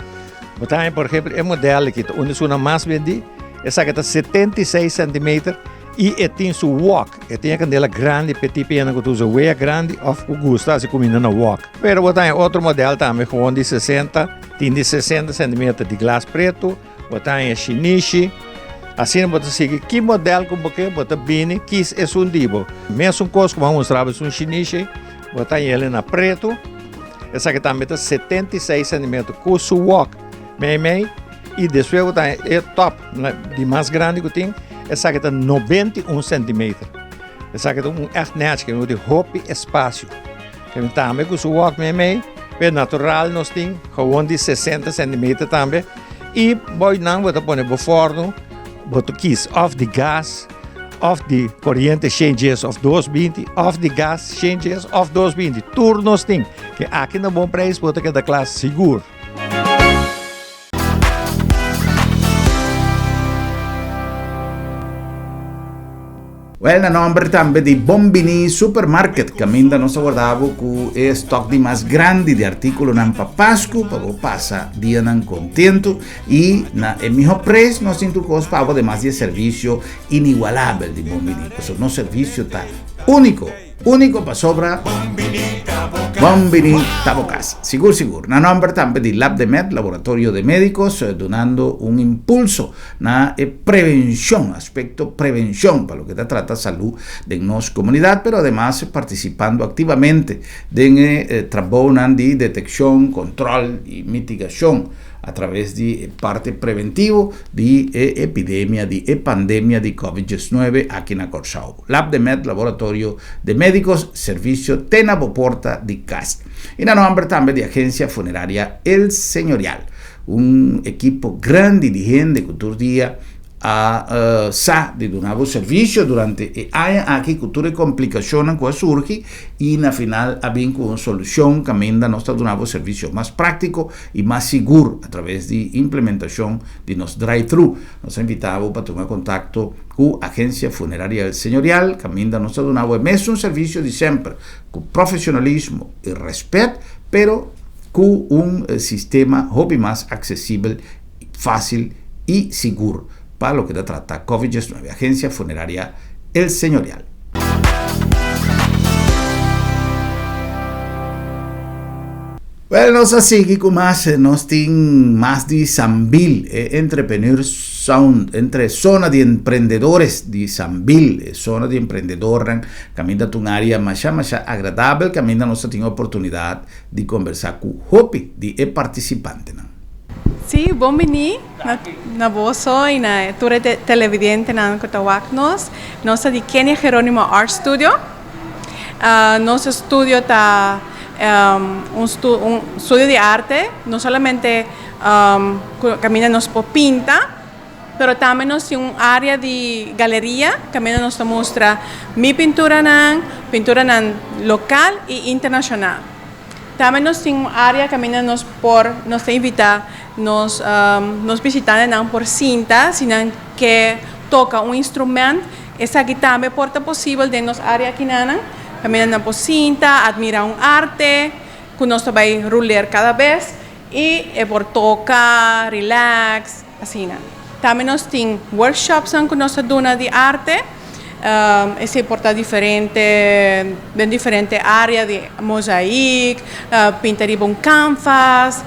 Botar, por exemplo, o modelo que onde é mais vendido, essa que está 76 cm e tem seu wok. Tem a candela grande, petit pena que usa wea grande, ou o gosto se combina na wok. Pero botar outro modelo também, com de 60, tem de 60 cm de glass preto, botar em shinichi. Assim, botar seguir que modelo como que botar bem, que é um tipo. Mesmo coisa que vamos mostrar, um shinichi, botar ele na preto. Essa que também está 76 cm com seu wok. Meio, e depois é top, de mais grande que tem, essa aqui está 91 cm. Essa aqui é echt net, que é de hoop espaço. Que também com o walk meio, é natural nós tem, gewoon de 60 cm também. E boi não vou pôr no forno, vou quis of de gás, of de corrente changes of 220, of de gás changes of 220. Turnos tem, que aqui no bom preço vou ter da classe seguro. Well, na nombre também de Bombini Supermarket, que ainda nós aguardava com o estoque mais grande de artículos na Pasco, para passar dia não contento e na melhor preço nós temos para demais de serviço inigualável de Bombini. Então, nosso serviço está único para sobra. Bombini Tabocas. Seguro. Na nombre também de Lab de Med, Laboratorio de Médicos, donando un impulso na prevención, aspecto prevención, para lo que trata salud de nuestra comunidad, pero además participando activamente en trabajo de detección, control y mitigación a través de parte preventivo de epidemia, de pandemia de COVID-19 aquí en Corsao. Lab de Med, Laboratorio de Médicos, servicio Tenabo Porta de CAST. Y la nombre también de Agencia Funeraria El Señorial, un equipo grande de gente que todo día sa de donavo servicio durante aqui cultura complicazione que surge e na final abbiamo una solución que amenda nostro donavo servicio más práctico y más seguro a través de implementación de nos drive-thru. Nos invitamos para tomar contacto con Agencia Funeraria El Señorial, que amenda nostro donavo es un servicio de siempre con profesionalismo y respeto, pero con un sistema hobby más accesible, fácil y seguro para lo que trata COVID-19, Agencia Funeraria El Señorial. Bueno, nos sigue con más, nos tienen más de Sanville, Entrepreneurs Sound, entre zona de emprendedores de Sanville, zona de emprendedores, camina a un área más agradable, camina nos tiene oportunidad de conversar con Hopi, de participante, ¿no? Sí, bombini na boso y na ture televidente na kutawaknos. Nossa de Kenia Jerónimo Art Studio. Nuestro estudio está un estudio de arte. No solamente camina nos por pinta, pero también nos tiene un área de galería. Camina nos muestra mi pintura local e internacional. También nos tiene un área que nos invita nos visitantes por cinta, sino que toca un instrumento. Esa aquí también porta posible de nos área aquí caminan por cinta, admira un arte, que nos va a ruler cada vez y por toca, relax, así. También nos tiene workshops que nos dona de arte. Se porta diferente áreas de mosaico, pintaria com canvas,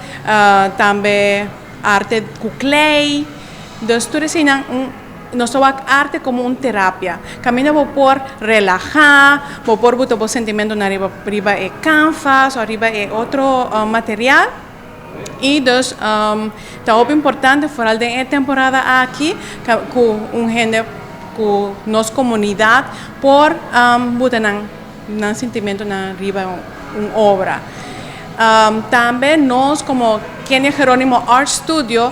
também arte com clay. Então, tudo assim, nós usamos arte como uma terapia. Camina por relajar, por botar o sentimento na riba é canvas, ou riba é outro material. E então, está importante, fora da temporada aqui, com gente com nossa comunidade por botar um sentimento na riba uma obra. Também nós, como Kenia Jerónimo Art Studio,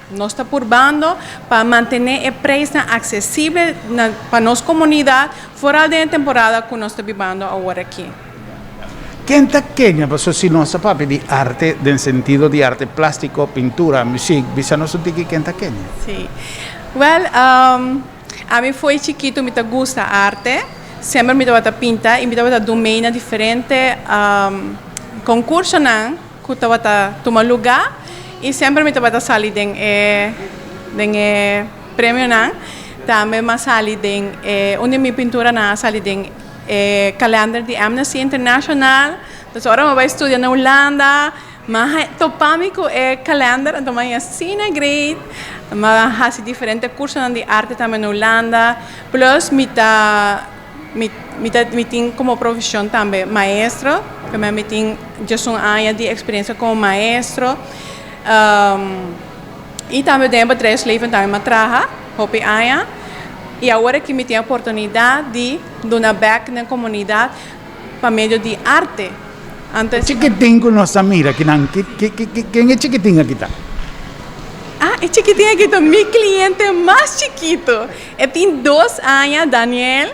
nós está purbando para manter a preço acessível para nossa comunidade fora da temporada que nós estamos vivendo agora aqui. Kenta Kenia, pasó si no sabe de arte, del sentido de arte plástico, pintura, música, ¿visa no sentí Kenta Kenia? Sí. Well, a mí fue chiquito, me gusta arte, siempre me gusta pintar y me gusta domina diferente concursos que estaba tomar lugar y siempre me gusta salir de premio también me salí de una de mis pinturas salí de calendário de Amnesty International. Então agora eu vou estudar na Holanda, mas topami com o calendário, então é assim é great. Mas há diferentes cursos de arte também na Holanda. Plus me tem como profissão também maestro, que me tem já são anos de experiência como maestro. E também tenho 3 livros também me traga, hopi anos. E agora que me tem a oportunidade de donar back na comunidade por meio de arte. Antes, chiquitinho com nossa mira, quem é chiquitinho aqui? É chiquitinho aqui, meu cliente mais chiquito. Ele tem 2 anos, Daniel.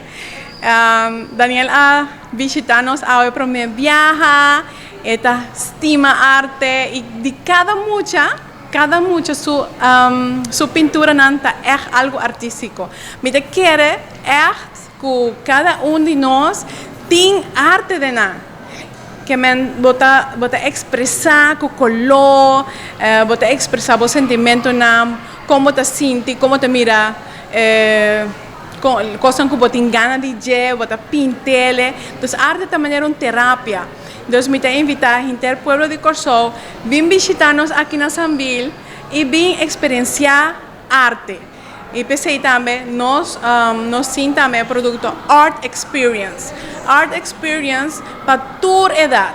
Daniel a visitar-nos ao primeiro viaje, ele estima arte e de cada mucha cada mucho su pintura nanta es algo artístico. Mira, quiere es que cada uno de nosotros tiene arte de nada. Que men bota expressar com color, bota expressar o sentimento na como te sente, como te mira, coisa que bota engana de je, bota pintele. Então arte também é uma terapia. Então me te invitar inter pueblo de Corsou, vim visitar-nos aqui na Sambil e vim experienciar arte. E pensei também, nós sim também produto Art Experience. Art Experience para toda idade,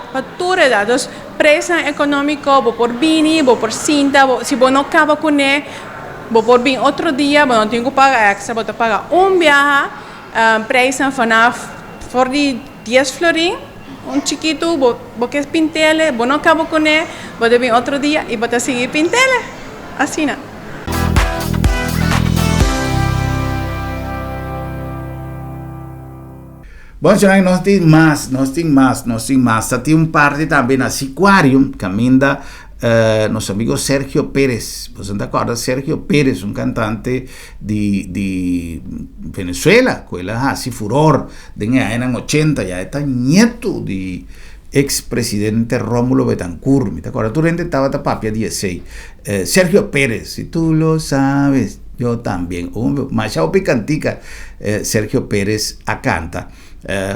Então, preço econômico, vou por bini, vou por cinta, se você não acaba com ele, vou por bem outro dia, você não tem que pagar extra, você paga viagem, preço for de 10 florin, chiquito, você pintele, você não acaba com ele, você vem outro dia e você seguir pintele, assim, né? Bom, já nós tem mais. Tem parte também na Aquarium, que ainda nosso amigo Sergio Pérez. Você não acorda? Sergio Pérez, cantante de Venezuela, que ele hace furor desde los 80, ya está nieto de ex-presidente Rómulo Betancourt. ¿Te acuerdas? Tú estaba en papia 16. Sergio Pérez, si tú lo sabes, yo también. Machado picantica, Sergio Pérez a canta.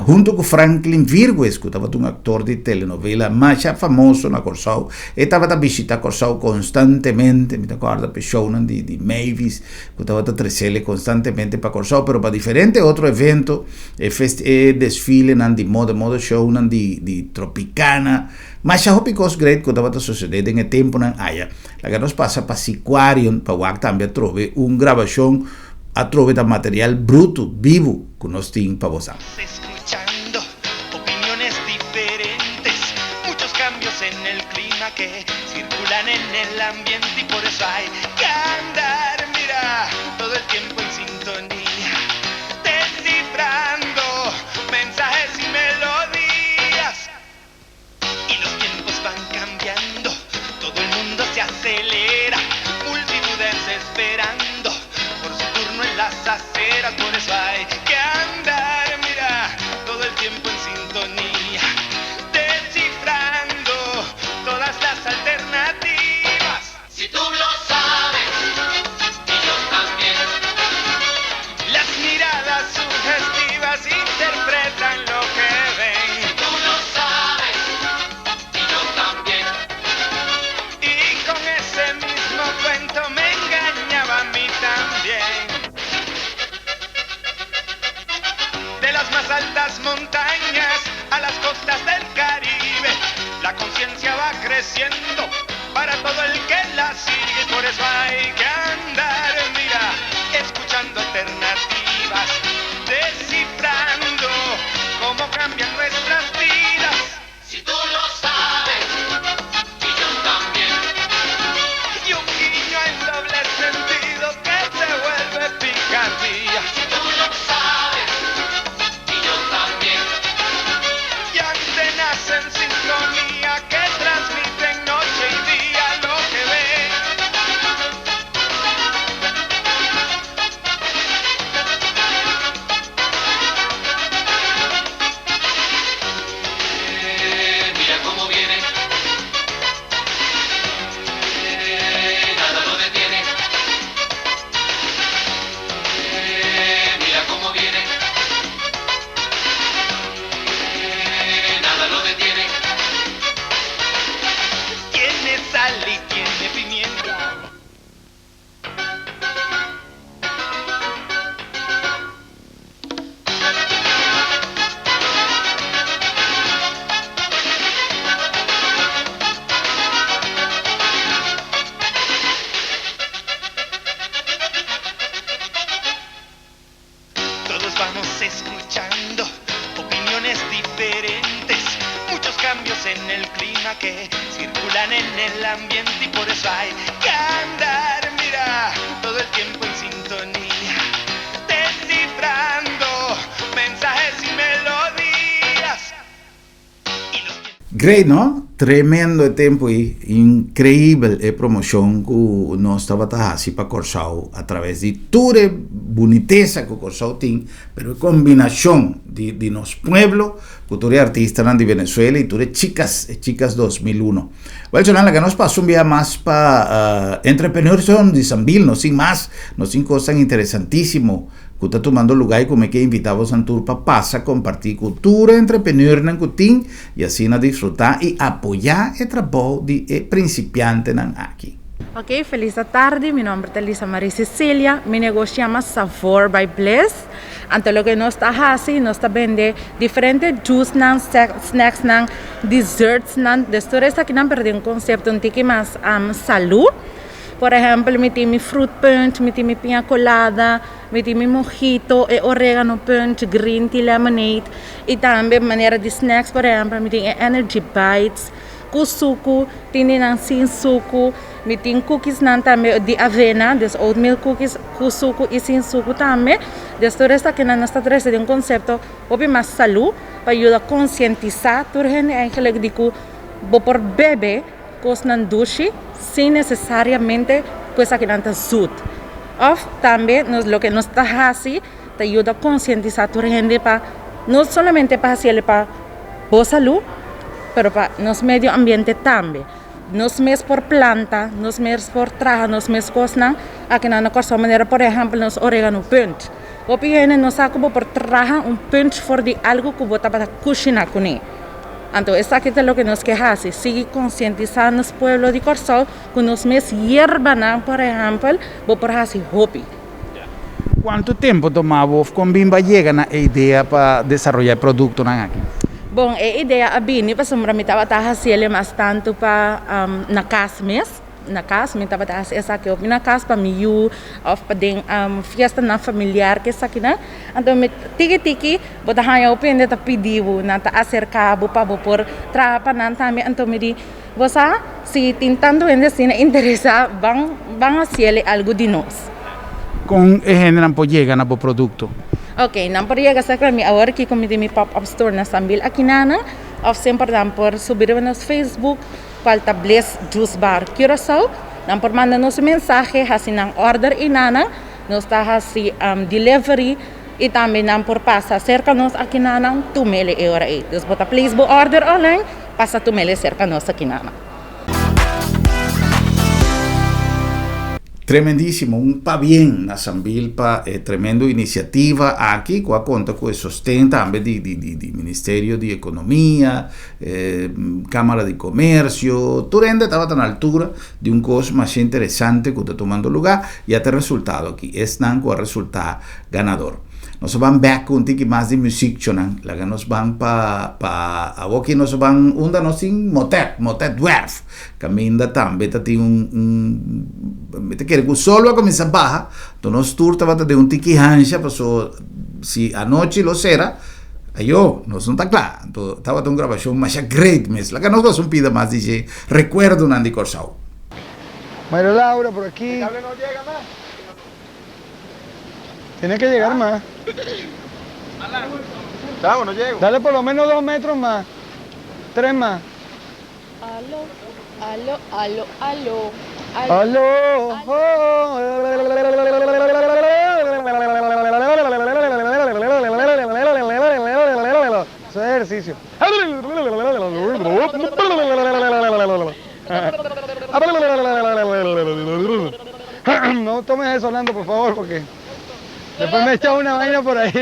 Junto con Franklin Virgües, que estaba un actor de telenovela más famoso en Corsau, estaba a visitar Corsau constantemente, me acuerdo, per show de Mavis, que estaba a tresele constantemente para Corsau, pero para diferentes otros eventos, desfile de moda show de Tropicana, mas ya hopicos great que estaba a suceder en el tiempo en Aya. La que nos pasa para Siquarium, para también trove una grabación a través de material bruto, vivo, que nos tiene para vos. Escuchando opiniones diferentes, muchos cambios en el clima que circulan en el ambiente y por eso hay que andar, mira, todo el tiempo en sintonía, descifrando mensajes y melodías. Y los tiempos van cambiando, todo el mundo se acelera, multitudes esperando en las aceras, por eso hay que andar, mira, todo el tiempo en sintonía, descifrando todas las alternativas. Si tú lo sabes, y yo también. Las miradas sugestivas interpretan lo que ven. Si tú lo sabes, y yo también. Y con ese mismo cuento me engañaba a mí también. Más altas montañas a las costas del Caribe, la conciencia va creciendo para todo el que la sigue, por eso hay que andar, mira, escuchando alternativas, descifrando cómo cambian nuestras vidas. Si tú lo sabes, y yo también, y un guiño en doble sentido que te vuelve picardía. Si tú lo sabes, en sintonía que transmiten noche y día lo que ven. Mira cómo viene, nada lo detiene. Mira cómo viene. Sal y tiene pimienta. Todos vamos escuchando opiniones diferentes, muchos cambios en el clima que circulan en el ambiente y por eso hay que andar, mira, todo el tiempo en sintonía, descifrando mensajes y melodías. Great, ¿no? Tremendo de tiempo y increíble promoción que nos estaba así para Corsao a través de toda boniteza que Corsao tiene, pero combinación de nos pueblo, cultura artista de Venezuela y toda chicas 2001. Bueno, la que nos pasó un día más para entrepreneurs de Sambil, no sin más, no sin cosas interesantísimas. Que está tomando lugar y como que invitamos a tour para pasar, compartir cultura, entrepreneur en Cutín y así nos disfrutar y apoyar el trabajo de principiantes aquí. Ok, feliz tarde, mi nombre es Lisa María Cecilia, mi negocio se llama Savor by Bliss. Ante lo que nos está haciendo, nos está vendiendo diferentes juices, snacks, desserts, de esto es que nos perdido un concepto un poco más salud. Por ejemplo, me tiene mi fruit punch, me tiene mi piña colada, me tiene mi mojito, orégano punch, green tea lemonade. Y también manera de snacks, por ejemplo, me tiene energy bites, kusuku, tiene sin suku, me tiene cookies también de avena, de oatmeal cookies, kusuku y sin suku también. De esto es que nos está trayendo un concepto de más salud para ayudar a concientizar a la gente que digo, por bebé, cosnan dushi, sin necesariamente pues aquí nanta zoet. Of también lo que nos está haciendo te ayuda a concientizar a tu gente para no solamente para hacerle para la salud, pero para nos medio ambiente también. Nos mes por planta, nos mes por traja, nos mes cosnan, aquí nanta cosa manera por ejemplo nos orégano punch. O piene nos saco por traja un punch for de algo que bota para cocinar con él. Entonces, aquí es lo que nos queja, sigue concientizando el pueblo de Corsao con los mes hierba, por ejemplo, por así hobby. ¿Cuánto tiempo tomaba con Bimba llegan a la idea para desarrollar productos aquí? Bueno, la idea a Bini, pues, me estaba haciendo más tanto para na casa mes. Na casa, me estava essa aqui, na casa para mim, ou para festa na familiar que está aqui, né? Então, me tiki, botar a opinião da pediu, na tá acercar, para por trapa, na também, então me diz, você se tentando ainda se interessa, vão fazer algo de nós. Com gente não pode chegar no produto. Ok, não pode chegar a mim agora que como tem mi pop-up store na Sambil aqui na, ou sempre dá por subir no Facebook. Falta Bliss Juice Bar Curaçao, não por mandar-nos mensagem, assim não order e nana, nos está assim delivery e também não por passar cerca-nos aqui nana, tu mele euro aí. Então, bota please bo order online, passa tu mele cerca-nos aqui nana. Tremendísimo, un pa bien na Sambil pa tremendo iniciativa aqui com a conta com o sostén também de Ministério de Economia, Cámara de Comercio, Turende estava na altura de um coisa mais interessante que está tomando lugar e até resultado aqui, estão com o resultado ganador. Nós vamos back com um pouco mais de música, lá que nós vamos para aqui nós vamos onde nós temos motet dwarf, que ainda também tem te quer que solo começa baja, então nós tour estava de um tiki hancha, passou se a noite lo será, eu não está claro, então estava de uma gravação mais great mesmo, lá que nós vamos pedir mais de recuerdo Nandi Corsao. María Laura por aquí. ¿El cable no llega más? Tiene que llegar más. Vamos, no llego. Dale por lo menos 2 metros más. 3 más. Aló. Eso es ejercicio. No tomes eso, Orlando, por favor, porque después me echa una vaina por ahí.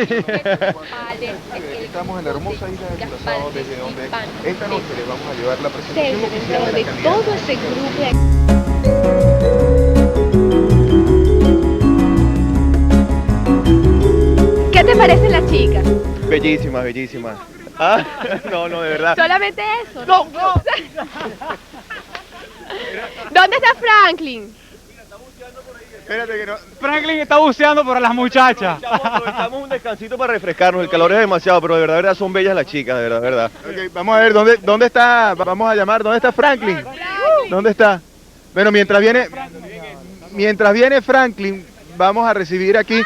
Estamos en la hermosa isla de Curazao, desde donde esta noche le vamos a llevar la presentación oficial de todo ese grupo. ¿Qué te parecen las chicas? Bellísimas, bellísimas. Ah, no, de verdad. ¿Solamente eso? No. ¿Dónde está Franklin? Espérate que no. Franklin está buceando por las muchachas. Estamos un descansito para refrescarnos, el calor es demasiado, pero de verdad son bellas las chicas, de verdad. Okay, vamos a ver, ¿dónde está? Vamos a llamar, ¿dónde está Franklin? ¿Dónde está? Bueno, mientras viene Franklin, vamos a recibir aquí.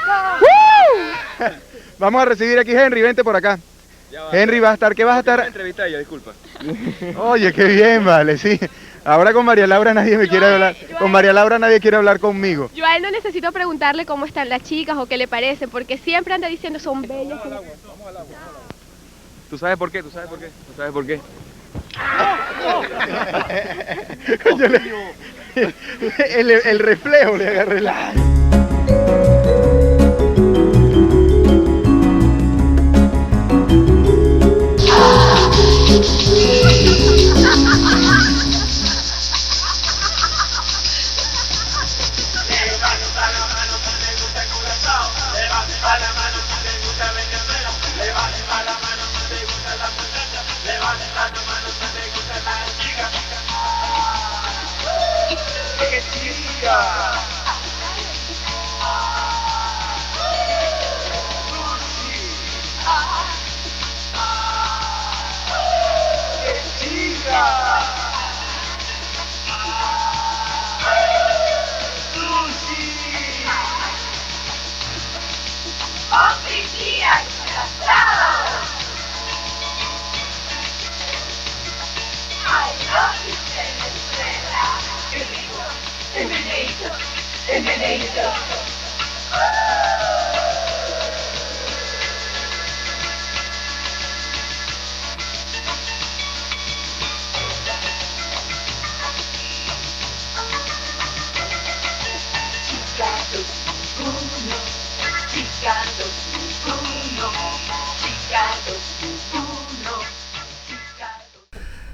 Vamos a recibir aquí Henry, vente por acá. Henry va a estar, ¿qué vas a estar? Entrevista a ella, disculpa. Oye, qué bien, vale, sí. Ahora con María Laura nadie me quiere hablar. Con María Laura nadie quiere hablar conmigo. Yo a él no necesito preguntarle cómo están las chicas o qué le parece, porque siempre anda diciendo son bellas. Vamos al agua. ¿Tú sabes por qué? ¿Tú sabes por qué? ¿Tú sabes por qué? El reflejo le agarré la...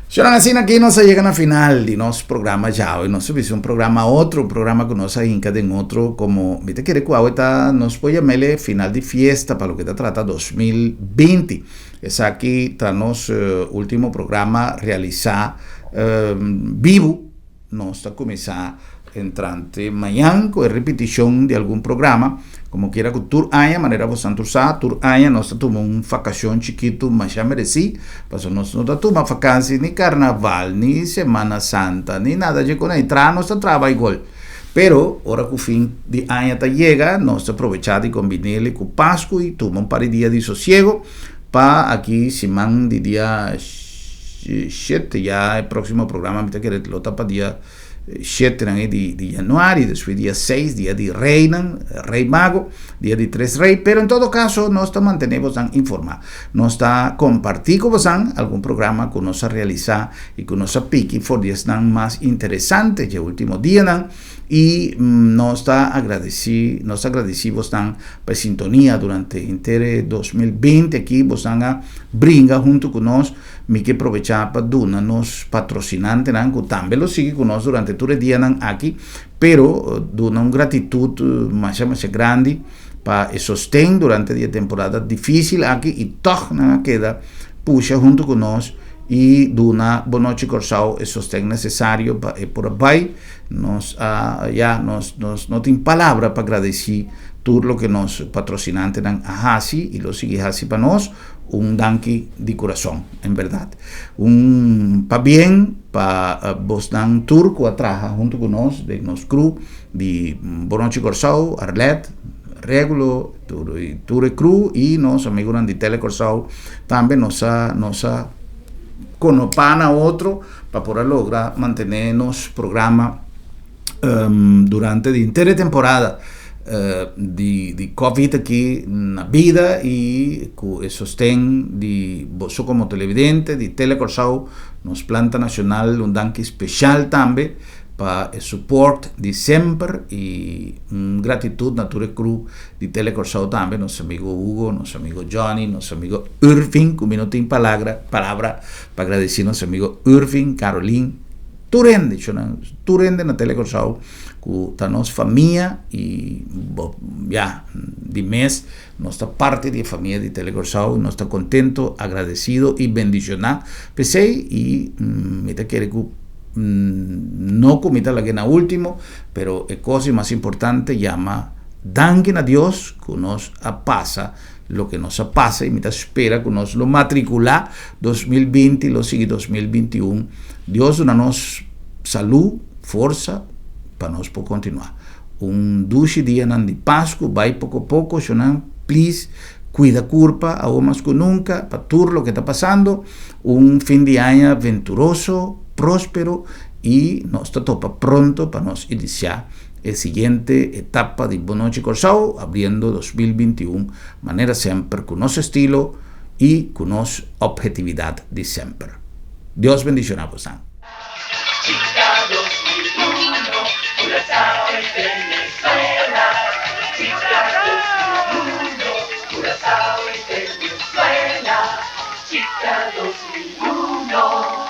Señora Nasina, aquí nos llegan a final de nos programa ya hoy nos subimos un programa otro programa con nos inca de otro como viste que ahorita nos voy a mele final de fiesta para lo que te trata 2020 es aquí tranos último programa realizar vivo nos está comenzando entrante mañana con repetición de algún programa como quiera que tur haya manera bastante usada tur haya nos toma un vacación chiquito más ya mereci paso nos no toma vacaciones ni carnaval ni Semana Santa ni nada ya con entrar nos trabaja igual pero ahora que el fin de año te llega nos aprovechar de combinarle con Pascua y toma un par de días de sosiego para aquí semana de día 7 ya el próximo programa me que lo tapa día 7 de januari, después día 6, día de Rey Mago, día de 3 Rey, pero en todo caso nos mantenemos informados, nos está compartiendo con algún programa que nos ha realizado y que nos ha pique por días más interesantes el último día y nos está agradecimos por sintonía durante entero 2020 aquí vos brinca junto con nos mi que aprovechar para nos patrocinante que también lo sigue con nos durante todo el día aquí pero dona una gratitud más grande para el sostén durante la temporada difícil aquí y todo queda puxa junto con nos y dona Boa Noite Corsao el sostén necesario para por ahí nos no tiene palabra para agradecer todo lo que nos patrocinante dan a Hasi y lo sigue Hasi para nos un danke de corazón en verdad un pa bien para vos dan turco atraja junto con nos de nos crew de Boa Noite Corsao Arlet Regulo Ture Crew y nos amigos de Tele Corsao también nos ha conopana otro para poder lograr mantenernos programa durante la entera temporada de COVID aquí en la vida y con el sostén de vos como televidente de Tele Corsao nos planta nacional un danke especial también para el support de siempre y gratitud nature crew de Tele Corsao también nuestro amigo Hugo, nuestro amigo Johnny, nuestro amigo Irving que no tiene palabra para agradecer a nuestro amigo Irving, Caroline Turende na Tele Corsao con nos familia y ya de mes nuestra parte de familia de Tele Corsao nos está contento, agradecido y bendicionado pese y me te quiere que no comita la gana último pero el cosa más importante llama danken a Dios que nos pasa lo que nos pasa y me espera que nos lo matricula 2020 y lo sigue 2021 Dios nos salud fuerza para nos por continuar un 12 día de Pascua vai poco a poco please cuida curpa, aún más que nunca, para todo lo que está pasando, un fin de año venturoso, próspero, y nos topa pronto para nos iniciar la siguiente etapa de Boa Noche Corsao, abriendo 2021, manera siempre con nuestro estilo y con nuestra objetividad de siempre. Dios bendición a vos. Chica 2001, Curazao y Venezuela. Chica 2001, Curazao y Venezuela. Chica 2001.